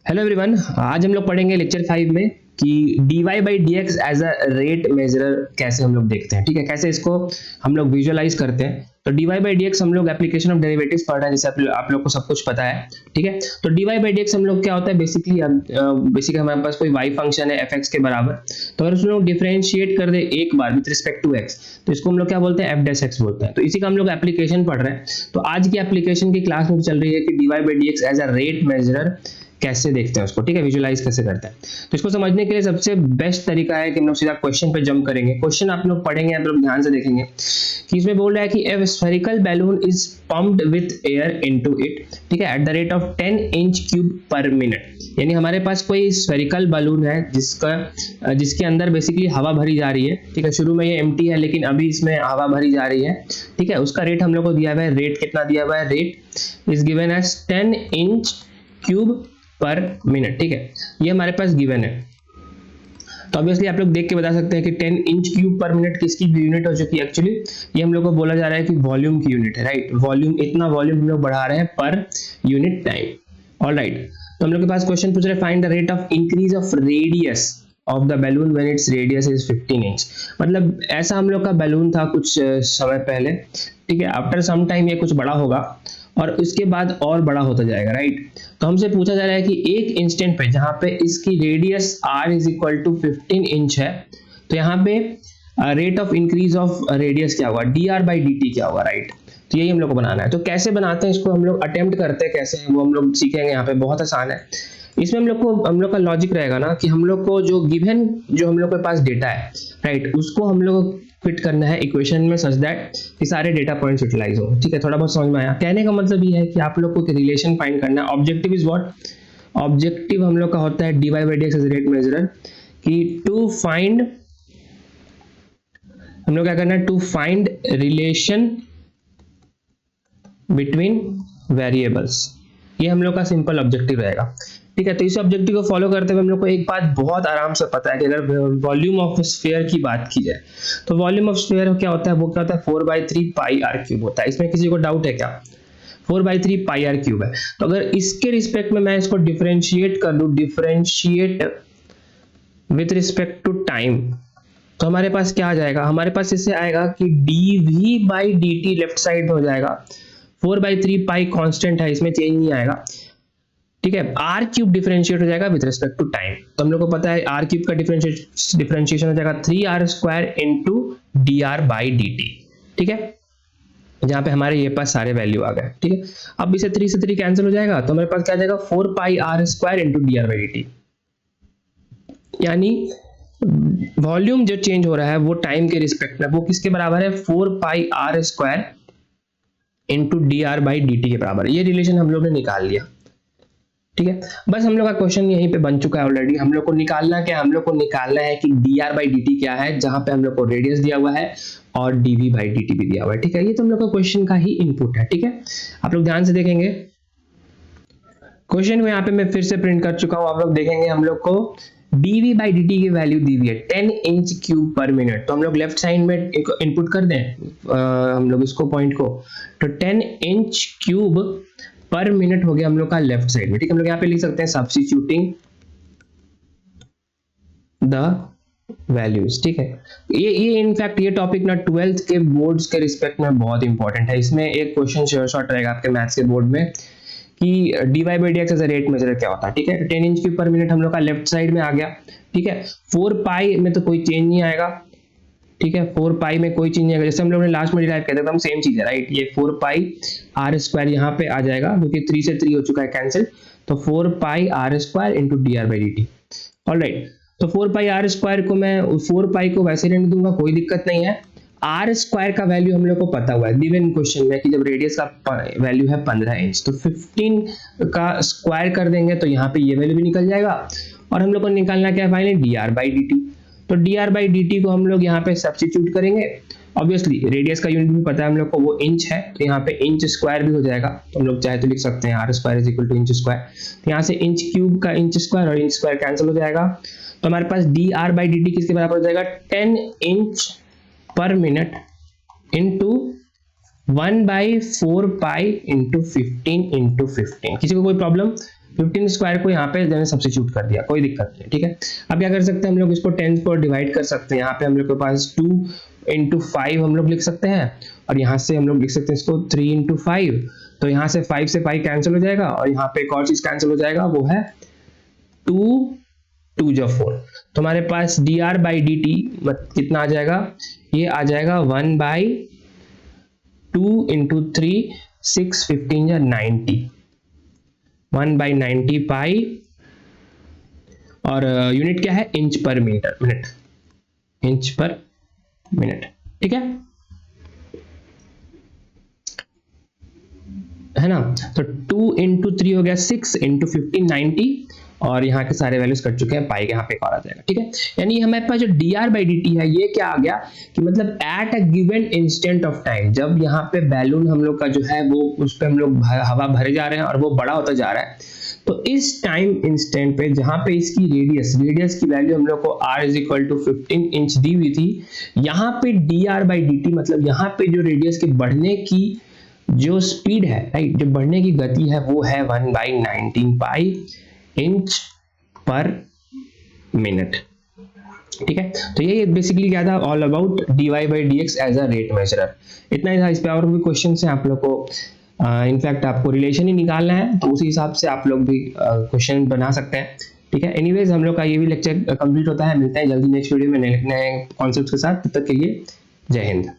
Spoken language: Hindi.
हेलो एवरीवन, आज हम लोग पढ़ेंगे लेक्चर 5 में कि dy by D x as a rate measurer कैसे हम लोग देखते हैं। ठीक है, कैसे इसको हम लोग विजुअलाइज करते हैं। तो dy बाई डी एक्स हम लोग एप्लीकेशन ऑफ डेरिवेटिव्स पढ़ रहे हैं, जैसे आप लोग को सब कुछ पता है। ठीक है, तो dy बाई डी एक्स हम लोग क्या होता है बेसिकली हमारे पास कोई y फंक्शन है fx के बराबर, तो अगर उसमें डिफरेंशिएट कर दे एक बार विद रिस्पेक्ट टू x, तो इसको हम लोग क्या बोलते हैं f डैश x बोलते हैं। तो इसी का हम लोग एप्लीकेशन पढ़ रहे हैं। तो आज की एप्लीकेशन की क्लास में चल रही है कि dy by D x as a rate measurer कैसे देखते हैं उसको। ठीक है, विजुअलाइज कैसे करते हैं। तो इसको समझने के लिए सबसे बेस्ट तरीका है कि हम लोग सीधा क्वेश्चन पे जंप करेंगे। क्वेश्चन आप लोग पढ़ेंगे, आप लोग ध्यान से देखेंगे कि इसमें बोल रहा है कि ए spherical balloon is pumped with air into it, ठीक है, at the rate of 10 inch cube per minute. यानी हमारे पास कोई स्फेरिकल बैलून है जिसके अंदर बेसिकली हवा भरी जा रही है। ठीक है, शुरू में ये एम्प्टी है लेकिन अभी इसमें हवा भरी जा रही है। ठीक है, उसका रेट हम लोग को दिया हुआ है। रेट कितना दिया हुआ है? Rate is given as 10 inch cube per minute. ठीक है, ये हमारे पास गिवन है। तो ऑब्वियसली आप लोग देख के बता सकते हैं कि 10 इंच क्यूब पर मिनट किसकी यूनिट हो चुकी है। एक्चुअली ये हम लोग को बोला जा रहा है कि वॉल्यूम की यूनिट है, राइट। वॉल्यूम, इतना वॉल्यूम हम लोग बढ़ा रहे हैं पर यूनिट टाइम। ऑलराइट, तो हम लोग के पास क्वेश्चन पूछ रहे हैं find the rate of increase of radius of the balloon when its radius is 15 inch. मतलब ऐसा हम लोग का बैलून था कुछ समय पहले। ठीक है, आफ्टर सम टाइम ये कुछ बड़ा होगा और उसके बाद और बड़ा होता जाएगा, राइट। तो हमसे पूछा जा रहा है कि एक इंस्टेंट पे जहां पे इसकी radius r is equal to 15 inch है, तो यहाँ पे rate of increase of radius क्या होगा, dr बाई dt क्या होगा, राइट। तो यही हम लोग को बनाना है। तो कैसे बनाते हैं इसको, हम लोग अटेम्प्ट करते हैं कैसे, वो हम लोग सीखेंगे। यहाँ पे बहुत आसान है। इसमें हम लोग का लॉजिक रहेगा ना कि हम लोग को जो गिवन जो हम लोग के पास डेटा है, राइट, उसको हम लोग फिट करना है इक्वेशन में सच दैट कि सारे डेटा पॉइंट्स यूटिलाइज हो। ठीक है, थोड़ा बहुत समझ में आया। कहने का मतलब ये है कि आप लोग को रिलेशन फाइंड करना है। Objective is what? ऑब्जेक्टिव हम लोग का होता है dy by D x as rate measurer, कि टू फाइंड, हम लोग क्या करना है, to find relation between variables. ये हम लोग का सिंपल ऑब्जेक्टिव रहेगा। ठीक है, तो इस ऑब्जेक्टिव को फॉलो करते हुए हम लोग को एक बात बहुत आराम से पता है कि अगर वॉल्यूम ऑफ स्फीयर की बात की जाए तो वॉल्यूम ऑफ स्फीयर क्या होता है, वो क्या होता है 4/3 पाई आर क्यूब होता है। इसमें किसी को डाउट है क्या? 4/3 पाई आर क्यूब है। तो अगर इसके रिस्पेक्ट में मैं इसको डिफरेंशिएट कर दूं, differentiate with respect to time, तो हमारे पास क्या आ जाएगा? हमारे पास इससे आएगा कि dv by dt left side में हो जाएगा। 4/3 पाई कांस्टेंट है, इसमें चेंज नहीं आएगा। ठीक है, आर क्यूब डिफरेंशिएट हो जाएगा विद रिस्पेक्ट टू टाइम। तो हम लोग को पता है आर क्यूब का डिफरेंशिएशन हो जाएगा 3r² into dr by dt। ठीक है, जहां पे हमारे ये पास सारे वैल्यू आ गए। ठीक है, अब इसे 3 से 3 कैंसिल हो जाएगा, तो हमारे पास क्या आ जाएगा 4πr² into dr by dt। यानी वॉल्यूम जो चेंज हो रहा है वो टाइम के रिस्पेक्ट में, वो किसके बराबर है? 4πr² into dr by dt के बराबर। ये रिलेशन हम लोग ने निकाल लिया। ठीक है, बस हम लोग का क्वेश्चन यहीं पे बन चुका है ऑलरेडी। हम लोग को निकालना क्या, हम लोग को निकालना है कि dr बाई dt क्या है, जहां पे हम लोग को रेडियस दिया हुआ है और dv बाई dt भी दिया हुआ है। ठीक है, ये तो हम लोग का क्वेश्चन का ही इनपुट है। ठीक है, आप लोग ध्यान से देखेंगे क्वेश्चन को। यहाँ पे मैं फिर से प्रिंट कर चुका हूं, आप लोग देखेंगे हम लोग को dv बाई dt की वैल्यू दी हुई है 10 इंच क्यूब पर मिनट। तो हम लोग लेफ्ट साइड में इनपुट कर दें हम लोग इसको पॉइंट को, तो 10 इंच क्यूब पर मिनट हो गया हम लोग का लेफ्ट साइड में। ठीक है, हम लोग यहाँ पे लिख सकते हैं सब्स्टिट्यूटिंग द वैल्यूज। ठीक है, ये इनफैक्ट ये टॉपिक ना 12th के बोर्ड्स के रिस्पेक्ट में बहुत इंपॉर्टेंट है। इसमें एक क्वेश्चन शॉर्ट रहेगा आपके मैथ्स के बोर्ड में कि dy by D x as a rate measure क्या होता है। ठीक है, 10 इंच क्यूब पर मिनट हम लोग का लेफ्ट साइड में आ गया। ठीक है, 4 पाई में तो कोई चेंज नहीं आएगा। ठीक है, 4 पाई में कोई चीज नहीं आएगा, जैसे हम लोग ने लास्ट में डिराइव किया था एकदम सेम चीज है, राइट। ये 4 पाई r² यहाँ पे आ जाएगा क्योंकि 3 से 3 हो चुका है कैंसिल, तो 4 पाई r² into dr by dt। Alright, तो 4 पाई r² को मैं 4 पाई को वैसे रहने दूंगा, कोई दिक्कत नहीं है। r² का वैल्यू हम लोग को पता हुआ है गिवन क्वेश्चन में कि जब रेडियस का वैल्यू है 15 इंच, तो 15 का स्क्वायर कर देंगे तो यहाँ पे ये वैल्यू भी निकल जाएगा। और हम लोग को निकालना क्या है फाइनली, dr बाई dt। तो dr बाई dt को हम लोग यहाँ पे सब्स्टिट्यूट करेंगे। ऑब्वियसली रेडियस का यूनिट भी पता है हम लोग को, वो इंच है, तो यहाँ पे इंच स्क्वायर भी हो जाएगा। तो हम लोग चाहे तो लिख सकते हैं r² is equal to inch square. तो यहाँ से इंच क्यूब का इंच स्क्वायर और इंच स्क्वायर कैंसिल हो जाएगा, तो हमारे पास dr बाई dt किसके बराबर हो जाएगा 10 इंच पर minute into 1/4 pi into 15 into 15। किसी को कोई प्रॉब्लम? 15 स्क्वायर को यहाँ पे मैंने सब्स्टिट्यूट कर दिया, कोई दिक्कत नहीं, ठीक है। अब क्या कर सकते हैं हम लोग, इसको 10 को डिवाइड कर सकते हैं। यहाँ पे हम लोग के पास 2 into 5 हम लोग लिख सकते हैं, और यहाँ से हम लोग लिख सकते हैं इसको 3 into 5। तो यहाँ से 5 से 5 कैंसिल हो जाएगा, और यहाँ पे एक और चीज कैंसिल हो जाएगा, वो है 2 जो 4। तो हमारे पास dr by dt कितना आ जाएगा, ये आ जाएगा 1/2 into 3, 6 15 या 90, 1/90 पाई, और यूनिट क्या है, इंच पर मिनट, इंच पर मिनट, ठीक है ना। तो 2 into 3 हो गया 6 into 15 90, और यहाँ के सारे वैल्यूज कट चुके हैं, पाई के यहाँ पे एक और आ जाएगा, ठीक है। यानी हमारे पास जो dr by dt है, ये क्या आ गया कि मतलब at a given instant of time, जब यहाँ पे बैलून हम लोग का जो है वो उस पर हम लोग हवा भरे जा रहे हैं और वो बड़ा होता जा रहा है, तो इस टाइम इंस्टेंट पे जहां पे इसकी रेडियस की वैल्यू हम लोग को r is equal to 15 inch दी हुई थी, यहाँ पे dr by dt मतलब यहाँ पे जो रेडियस के बढ़ने की जो स्पीड है, राइट, जो बढ़ने की गति है वो है 1/19 पाई इंच पर मिनट, ठीक है। तो ये बेसिकली क्या था, all about dy by dx as a rate measurer. इतना ही था, इस पे और भी क्वेश्चन है आप लोग को, इनफैक्ट आपको रिलेशन ही निकालना है, तो उसी हिसाब से आप लोग भी क्वेश्चन बना सकते हैं, ठीक है। एनीवेज हम लोग का ये भी लेक्चर कंप्लीट होता है, मिलते हैं जल्दी नेक्स्ट वीडियो में नए कॉन्सेप्ट्स के साथ, तब तक के लिए जय हिंद।